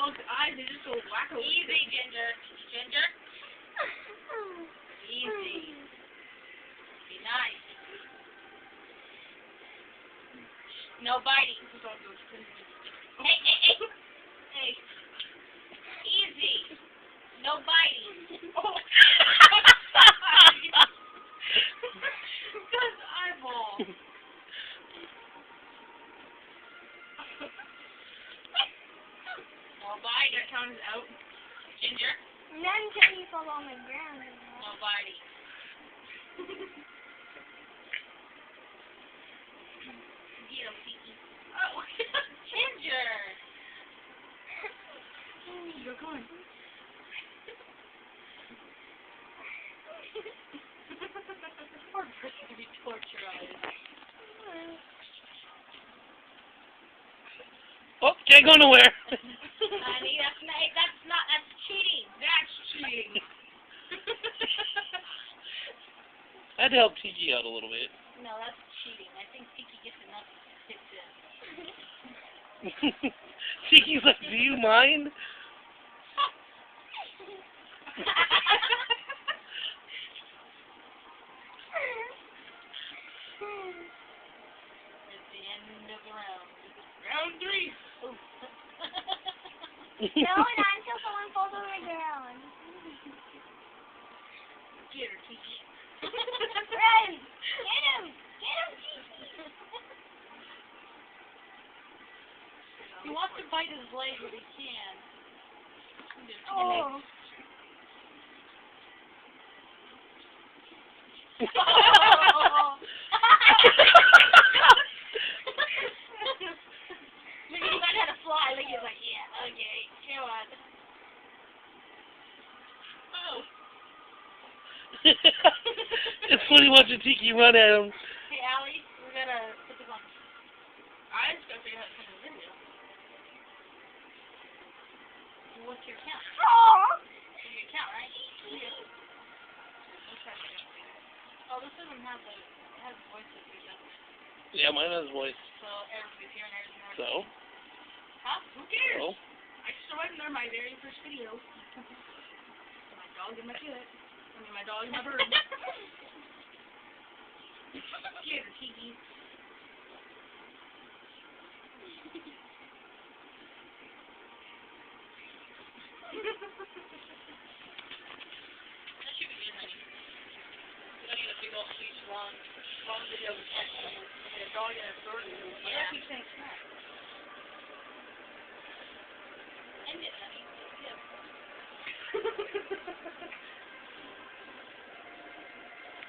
dog's eyes, they just go wacko. Easy, Ginger. Ginger? Easy. Be nice. No biting. The dog goes crazy. Hey, hey, hey. Hey. Easy. No biting. Oh. That's eyeball. No biting. That count is out. Ginger? Not until you fall on the ground. No biting. Get him, Tiki. Oh. Ginger. You're going. Poor person to be tortured. Oh, can't go nowhere. Honey, that's cheating. That's cheating. I had to help Tiki out a little bit. No, that's cheating. I think Tiki gets enough hits in. Tiki's like, do you mind? It's the end of the round. Round 3. Ooh. No, not until someone falls on the ground. Get her, Tiki. Run! Get him! Get him, Tiki! He wants to bite his leg if he can. Oh. Look, he learned how to fly. Look, he's like, yeah, okay, come on. Oh. It's funny watching Tiki run at him. Hey, Allie, we gotta put this on. I just gotta figure out how to come in the video. What's your count? Oh! Your count, right? Yeah. Oh, this doesn't have the, it has voices or something. Yeah, mine has voice. So everybody's hearing everything. So? Huh? Who cares? So? I just went there my very first video. My dog and my cat. I mean, my dog and my bird. Get her, Tiki. That should be good, honey. We don't need a big old huge long video with texting. A dog and a bird. Yeah. I keep saying cat. End it, honey.